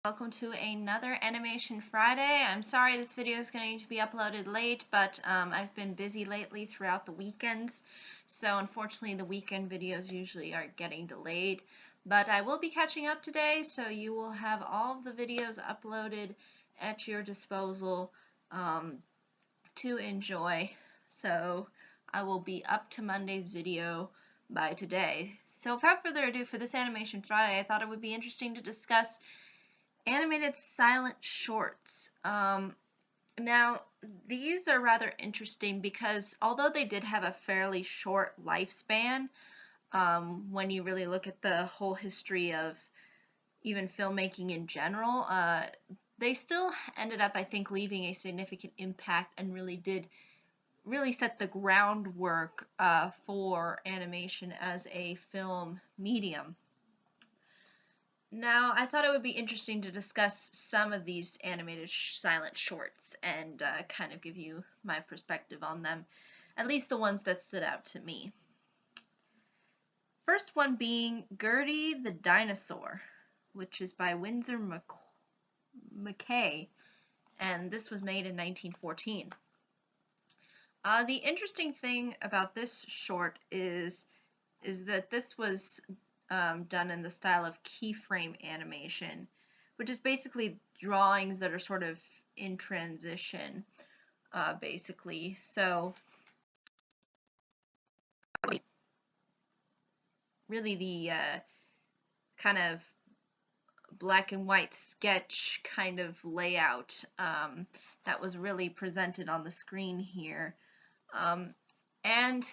Welcome to another Animation Friday. I'm sorry this video is going to be uploaded late, but I've been busy lately throughout the weekends, so unfortunately the weekend videos usually are getting delayed. But I will be catching up today, so you will have all of the videos uploaded at your disposal to enjoy. So I will be up to Monday's video by today. So without further ado, for this Animation Friday, I thought it would be interesting to discuss animated silent shorts. Now, these are rather interesting because although they did have a fairly short lifespan, when you really look at the whole history of even filmmaking in general, they still ended up, I think, leaving a significant impact and really set the groundwork for animation as a film medium. Now, I thought it would be interesting to discuss some of these animated silent shorts and kind of give you my perspective on them, at least the ones that stood out to me. First one being Gertie the Dinosaur, which is by Winsor McKay, and this was made in 1914. The interesting thing about this short is that this was done in the style of keyframe animation, which is basically drawings that are sort of in transition, basically. So really the kind of black and white sketch kind of layout that was really presented on the screen here. And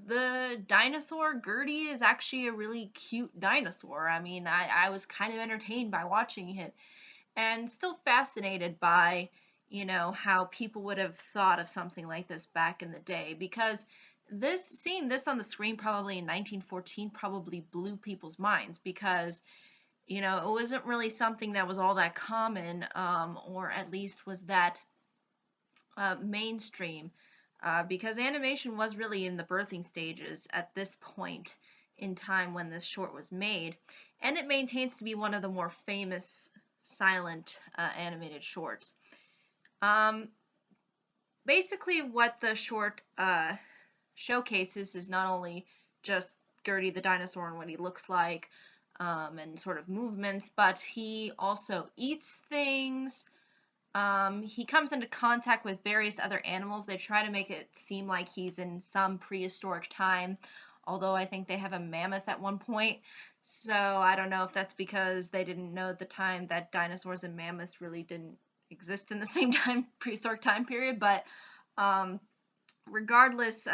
the dinosaur, Gertie, is actually a really cute dinosaur. I mean, I was kind of entertained by watching it and still fascinated by, how people would have thought of something like this back in the day, because seeing this on the screen probably in 1914 probably blew people's minds, because it wasn't really something that was all that common, or at least was that mainstream. Because animation was really in the birthing stages at this point in time when this short was made, and it maintains to be one of the more famous silent animated shorts. Basically, what the short showcases is not only just Gertie the dinosaur and what he looks like, and sort of movements, but he also eats things. He comes into contact with various other animals. They try to make it seem like he's in some prehistoric time, although I think they have a mammoth at one point. So I don't know if that's because they didn't know at the time that dinosaurs and mammoths really didn't exist in the same prehistoric time period. But regardless,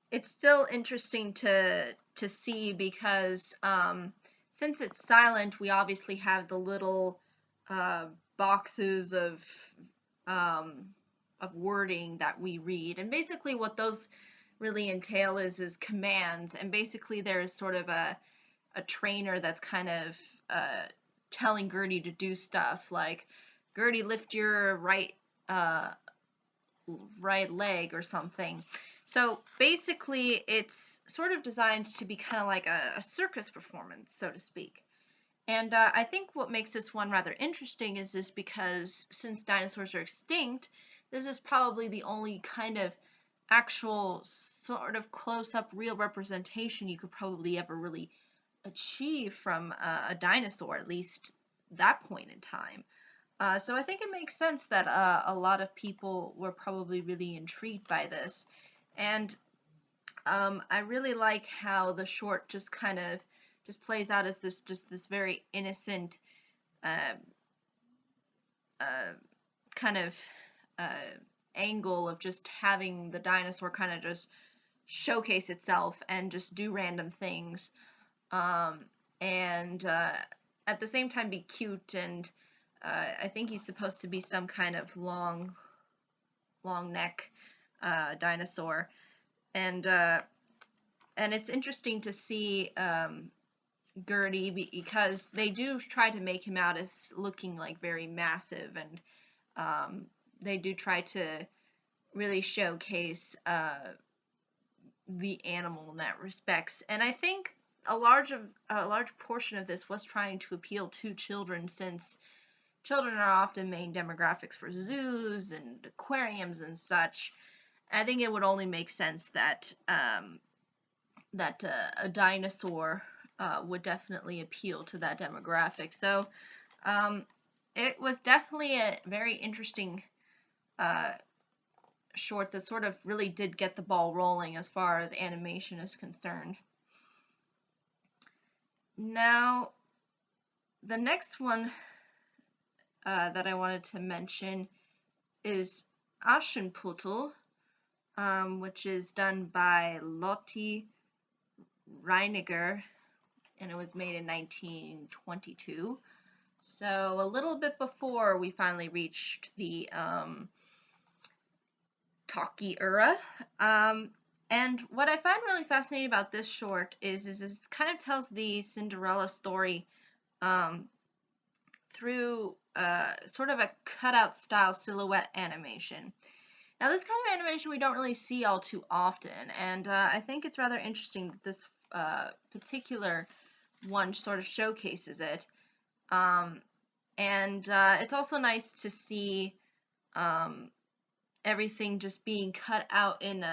it's still interesting to see, because since it's silent, we obviously have the little boxes of wording that we read, and basically what those really entail is commands, and basically there's sort of a trainer that's kind of telling Gertie to do stuff like, Gertie, lift your right leg or something. So basically it's sort of designed to be kind of like a circus performance, so to speak. And I think what makes this one rather interesting is this, because since dinosaurs are extinct, this is probably the only kind of actual sort of close-up real representation you could probably ever really achieve from a dinosaur, at least that point in time. So I think it makes sense that a lot of people were probably really intrigued by this. And I really like how the short just kind of plays out as this very innocent kind of angle of just having the dinosaur kind of just showcase itself and just do random things, and at the same time be cute. And I think he's supposed to be some kind of long neck dinosaur, and it's interesting to see Gertie, because they do try to make him out as looking like very massive, and they do try to really showcase the animal in that respects. And I think a large portion of this was trying to appeal to children, since children are often main demographics for zoos and aquariums and such. I think it would only make sense that a dinosaur would definitely appeal to that demographic. So it was definitely a very interesting short that sort of really did get the ball rolling as far as animation is concerned. Now, the next one that I wanted to mention is Aschenputtel, which is done by Lotte Reiniger, and it was made in 1922. So a little bit before we finally reached the talkie era. And what I find really fascinating about this short is it kind of tells the Cinderella story through sort of a cutout style silhouette animation. Now, this kind of animation we don't really see all too often, and I think it's rather interesting that this particular one sort of showcases it. And it's also nice to see everything just being cut out in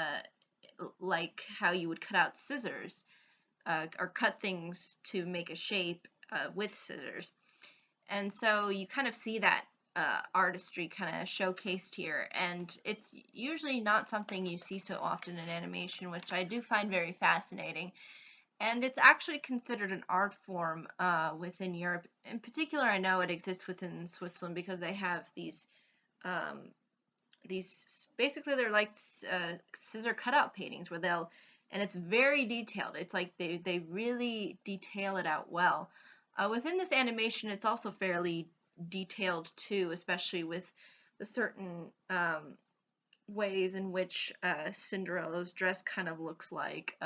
like how you would cut out scissors or cut things to make a shape with scissors. And so you kind of see that artistry kind of showcased here, and it's usually not something you see so often in animation, which I do find very fascinating. And it's actually considered an art form within Europe. In particular, I know it exists within Switzerland because they have these basically they're like scissor cutout paintings where and it's very detailed. It's like they really detail it out well. Within this animation, it's also fairly detailed too, especially with the certain ways in which Cinderella's dress kind of looks like.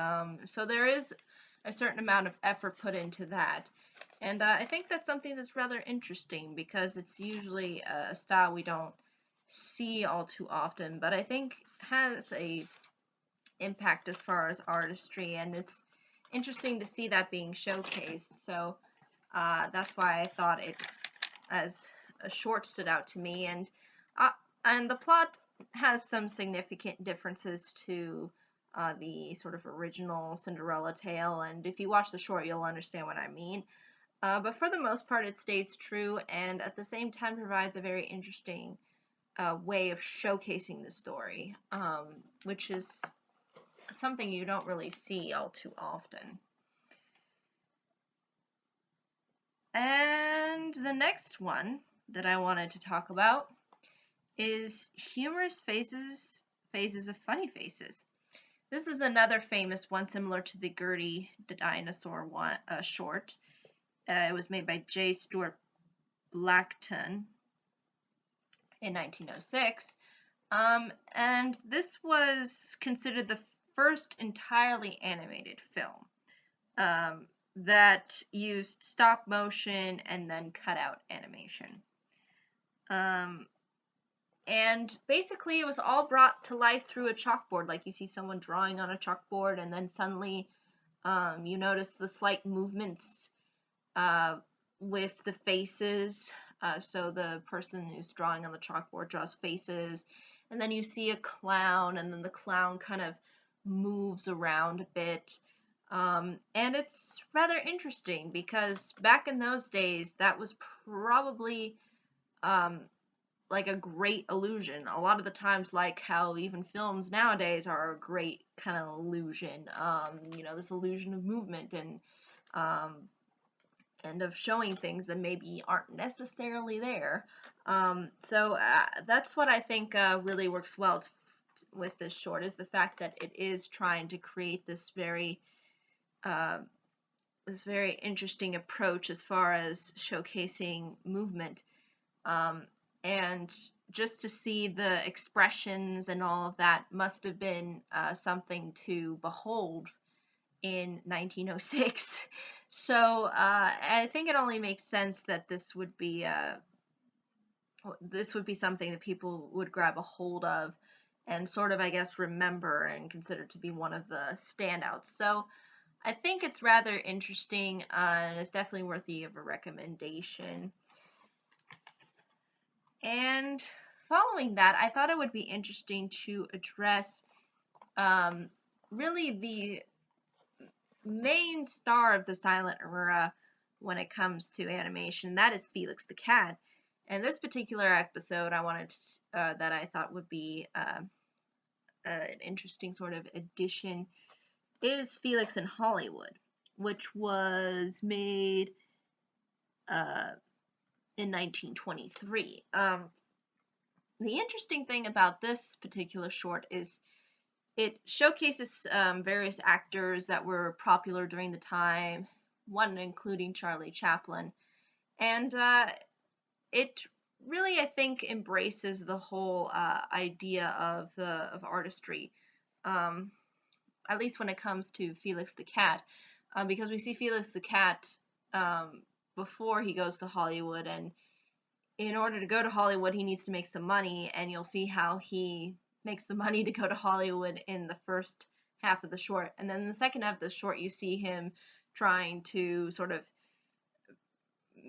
So there is a certain amount of effort put into that. And I think that's something that's rather interesting because it's usually a style we don't see all too often, but I think has a impact as far as artistry, and it's interesting to see that being showcased. So that's why I thought it as a short stood out to me, and the plot has some significant differences to the sort of original Cinderella tale, and if you watch the short, you'll understand what I mean. But for the most part, it stays true, and at the same time provides a very interesting way of showcasing the story, which is something you don't really see all too often. And the next one that I wanted to talk about is Humorous Faces, Phases of Funny Faces. This is another famous one similar to the Gertie the Dinosaur one, short. It was made by J. Stuart Blackton in 1906. And this was considered the first entirely animated film that used stop motion and then cutout animation. And basically it was all brought to life through a chalkboard, like you see someone drawing on a chalkboard, and then suddenly you notice the slight movements with the faces. So the person who's drawing on the chalkboard draws faces, and then you see a clown, and then the clown kind of moves around a bit. And it's rather interesting because back in those days, that was probably like a great illusion. A lot of the times, like how even films nowadays are a great kind of illusion. This illusion of movement and of showing things that maybe aren't necessarily there. So that's what I think really works well with this short, is the fact that it is trying to create this very interesting approach as far as showcasing movement, and just to see the expressions and all of that must have been something to behold in 1906. So I think it only makes sense that this would be something that people would grab a hold of and sort of, I guess, remember and consider to be one of the standouts. So I think it's rather interesting and it's definitely worthy of a recommendation. And following that, I thought it would be interesting to address really the main star of the silent era when it comes to animation. That is Felix the cat. And this particular episode, I wanted to, that I thought would be an interesting sort of addition is Felix in Hollywood, which was made in 1923. The interesting thing about this particular short is it showcases various actors that were popular during the time, one including Charlie Chaplin, and it really, I think, embraces the whole idea of artistry, at least when it comes to Felix the cat, because we see Felix the cat before he goes to Hollywood, and in order to go to Hollywood, he needs to make some money, and you'll see how he makes the money to go to Hollywood in the first half of the short. And then in the second half of the short, you see him trying to sort of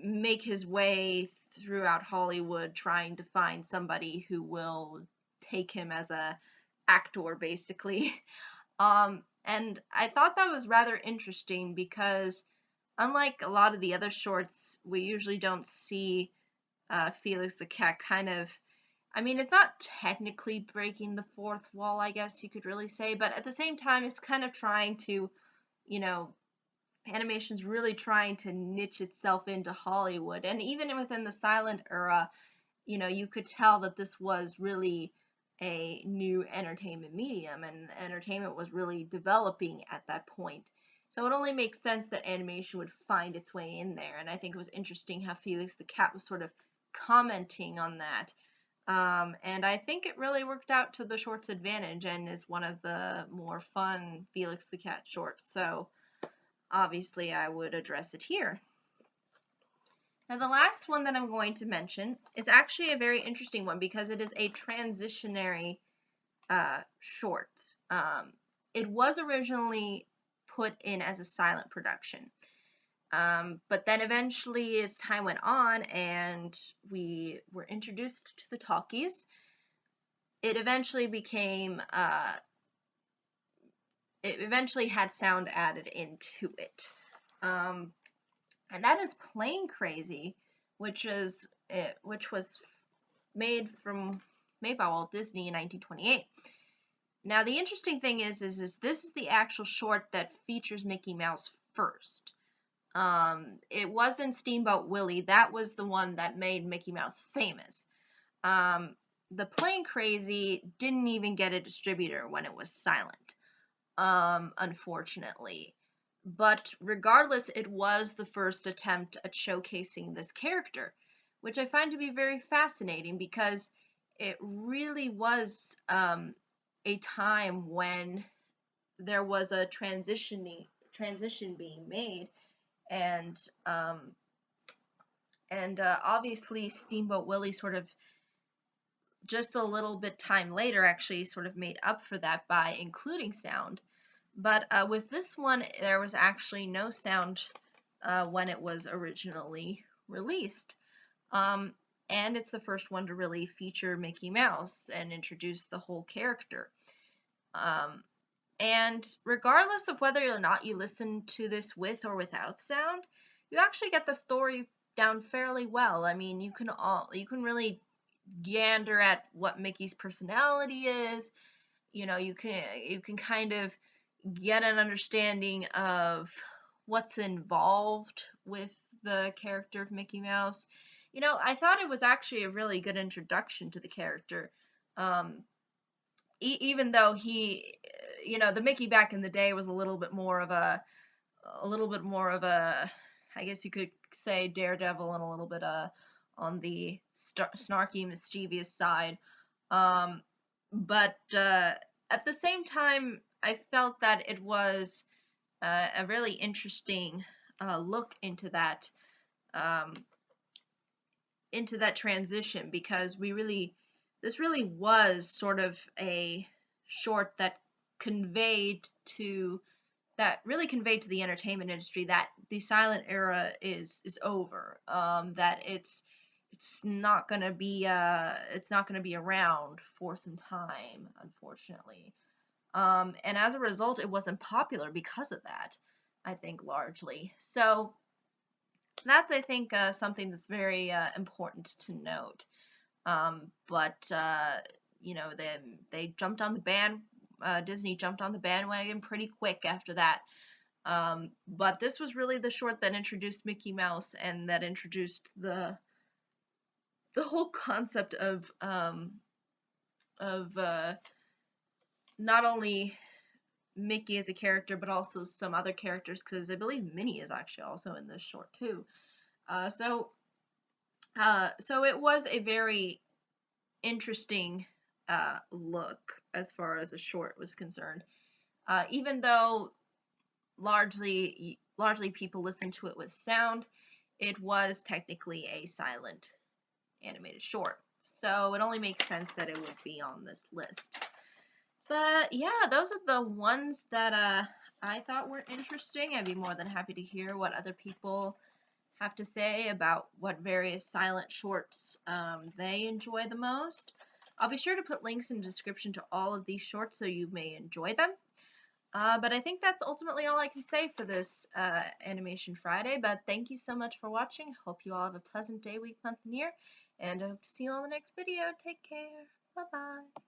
make his way throughout Hollywood, trying to find somebody who will take him as a actor, basically. And I thought that was rather interesting because unlike a lot of the other shorts, we usually don't see Felix the cat kind of, I mean, it's not technically breaking the fourth wall, I guess you could really say, but at the same time, it's kind of trying to, you know, animation's really trying to niche itself into Hollywood. And even within the silent era, you know, you could tell that this was really a new entertainment medium, and entertainment was really developing at that point. So it only makes sense that animation would find its way in there. And I think it was interesting how Felix the cat was sort of commenting on that. And I think it really worked out to the short's advantage and is one of the more fun Felix the cat shorts. So obviously I would address it here. Now the last one that I'm going to mention is actually a very interesting one because it is a transitionary short. It was originally put in as a silent production. But then eventually as time went on and we were introduced to the talkies, it eventually became, it eventually had sound added into it. And that is Plane Crazy, which was made by Walt Disney in 1928. Now the interesting thing is this is the actual short that features Mickey Mouse first. It wasn't Steamboat Willie. That was the one that made Mickey Mouse famous. The Plane Crazy didn't even get a distributor when it was silent, unfortunately. But regardless, it was the first attempt at showcasing this character, which I find to be very fascinating because it really was a time when there was a transition being made, and obviously Steamboat Willie sort of just a little bit time later actually sort of made up for that by including sound. But with this one, there was actually no sound when it was originally released. And it's the first one to really feature Mickey Mouse and introduce the whole character. And regardless of whether or not you listen to this with or without sound, you actually get the story down fairly well. I mean, you can really gander at what Mickey's personality is. You know, you can kind of get an understanding of what's involved with the character of Mickey Mouse. You know, I thought it was actually a really good introduction to the character. Even though he, you know, the Mickey back in the day was a little bit more of a, I guess you could say daredevil and a little bit on the snarky, mischievous side. But at the same time, I felt that it was a really interesting look into that transition, because this really was sort of a short that really conveyed to the entertainment industry that the silent era is over. That it's not gonna be around for some time, unfortunately. And as a result, it wasn't popular because of that, I think, largely. So that's, I think, something that's very important to note. But you know, they jumped on the Disney jumped on the bandwagon pretty quick after that. But this was really the short that introduced Mickey Mouse and that introduced the whole concept of not only Mickey as a character, but also some other characters, because I believe Minnie is actually also in this short too. So it was a very interesting look as far as a short was concerned. Even though largely people listen to it with sound, it was technically a silent animated short. So it only makes sense that it would be on this list. But yeah, those are the ones that I thought were interesting. I'd be more than happy to hear what other people have to say about what various silent shorts they enjoy the most. I'll be sure to put links in the description to all of these shorts so you may enjoy them. But I think that's ultimately all I can say for this Animation Friday. But thank you so much for watching. Hope you all have a pleasant day, week, month, and year. And I hope to see you all in the next video. Take care. Bye-bye.